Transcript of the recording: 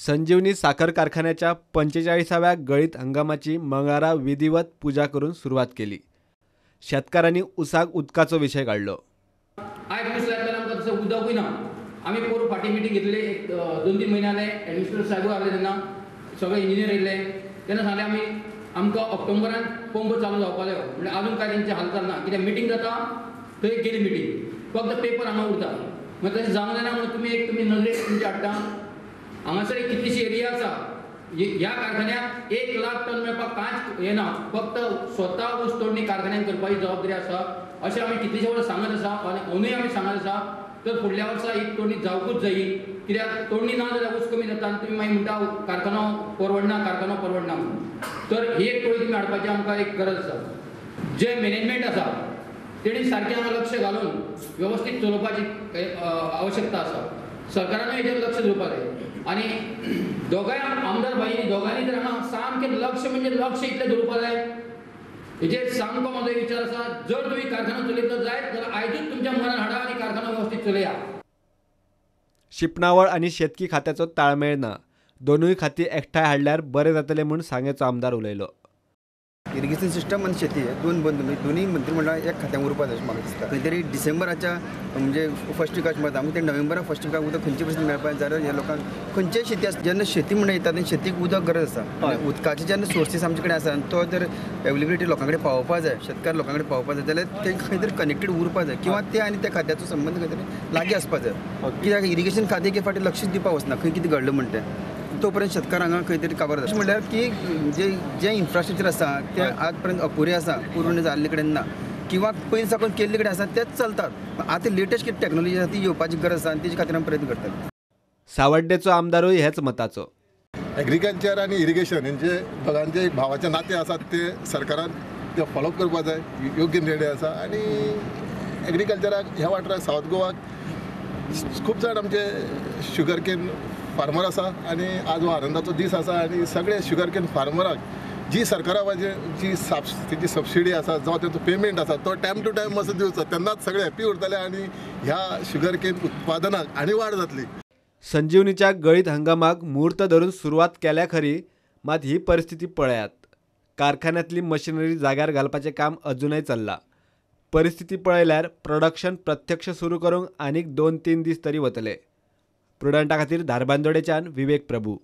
संजीवनी साखर कारखान्याच्या 45व्या गळीत हंगामाची मंगळारा विधिवत पूजा करून सुरुवात केली। शेतकऱ्यांनी उसाक उदकाचो विषय काढलो। आयज वीस लाखांना आमकां तसं उदकूय ना। आमी पोर फाटी मिटींग घेतली एक 2-3 म्हयने जाले। एडमिनिस्ट्रेटर साहेब आले तेन्ना सगळे इंजिनियर येयले तेन्ना सांगले आमी आमकां ऑक्टोबरान पंप चालू जावपा जायो। म्हणजे अजून काय तेंची हालचाल ना कित्याक मिटींग जाता थंय गेली मिटींग फक्त पेपर हांगा उरता। मागीर तशें जावंक जायना म्हणून तुमी नजरेक तुमचे हाडटा। हांगासर एक कितलीशी एरिया आसा ह्या कारखान्याक 1 लाख टन मेळपाक कांयच हें ना। फक्त स्वता ऊस तोडणी कारखान्यान करपाची जबाबदारी आसा अशें आमी कितलीशे वर्स सांगत आसा आनी अजूनय आमी सांगत आसा। तर फुडल्या वर्सा ही तोडणी जावकूच जायी कित्याक तोडणी ना जाल्यार ऊस कमी जाता आनी तुमी मागीर म्हणटा कारखानो परवडना तर ही एक तोडी तुमी हाडपाची आमकां एक गरज आसा। जे मॅनेजमेंट आसा तेणी सारकें हांगा लक्ष घालून वेवस्थीत चलोवपाची आवश्यकता आसा। सरकारानूय हेजेर लक्ष दिवपाक जाय आनी दोगांय आमदार भाई दोगांनी तर हांगा सामकें लक्ष म्हणजे लक्ष इतलें दवरपाक जाय। हेजेर सामको म्हजो विचार आसा जर तुमी कारखानो चलयतलो जायत जाल्यार आयजूच तुमच्या मनान हाडा आनी कारखानो वेवस्थीत चलया। शिपणावळ आनी शेतकी खात्याचो ताळमेळ ना। दोनूय खाती एकठांय हाडल्यार बरें जातलें म्हूण सांगेचो आमदार उलयलो। इरिगेशन सिस्टम आनी शेती दोन बंद दोन्ही मंत्रिमंडळान एक खात्यान उरपाक जाय अशें म्हाका दिसता। खंय तरी डिसेंबराच्या म्हणजे फर्स्ट विकाक म्हणटा आमी ते नोव्हेंबराक फर्स्ट विकाक उदक खंयचे पर्यंत मेळपाक जाल्यार ह्या लोकांक खंयचेय शेती आसा जेन्ना शेती म्हणटा येता तेन्ना शेतीक उदक गरज आसा। उदकाचे जेन्ना सोर्सीस आमचे कडेन आसा तो जर एवेलेबिलिटी लोकां कडेन पावोवपाक जाय शेतकार लोकां कडेन पावोवपाक जाय जाल्यार ते खंय तरी कनेक्टेड उरपाक जाय किंवा ते आनी त्या खात्याचो संबंद खंय तरी लागीं आसपाक जाय। कित्याक इरिगेशन खातें एक फावटी लक्ष दिवपाक वचना खंय कितें घडलें म्हणटा तोपर्यंत शेतकार हांगा खंय तरी काबार जाता। म्हणल्यार की जे इन्फ्रास्ट्रक्चर आसा ते आज पर्यंत अपुरे आसा पूर्ण जाल्ले कडेन ना किंवा पयलीं साकून केल्ले कडेन आसा तेच चलतात। आतां लेटेस्ट कितें टॅक्नोलॉजी आसा ती येवपाची गरज आसा आनी तेजे खातीर आमी प्रयत्न करतात। सावड्डेचो आमदारूय हेच मताचो। एग्रीकल्चर आनी इरिगेशन हेंचे दोगांचे भावाचे नाते आसात ते सरकारान ते फॉलो करपाक जाय योग्य निर्णय आसा। आनी एग्रीकल्चराक ह्या वाठाराक सावथ गोवाक खूब जाण आमचे शुगर केन फार्मर आसा आनी आज हो आनंदाचो दीस आसा आनी सगळे शुगर केन फार्मराक जी सरकारा जी तेजी सबसिडी आसा जो तेचो पेमेंट आसा तो टायम टू टायम मातसो दिवचो तेन्नाच सगळे हॅप्पी उरतले आनी ह्या शुगर केन उत्पादनाक आनी वाड जातली। संजीवनीच्या गळीत हंगामाक मुहूर्त धरून सुरवात केल्या खरी मात ही परिस्थिती पळयात। कारखान्यांतली मशिनरी जाग्यार घालपाचें काम अजूनय चल्लां। परिस्थिती पळयल्यार प्रोडक्शन प्रत्यक्ष सुरू करूंक आनीक 2-3 दीस तरी वतले। प्रुडंटा खातीर धारबांदोडेच्यान विवेक प्रभू।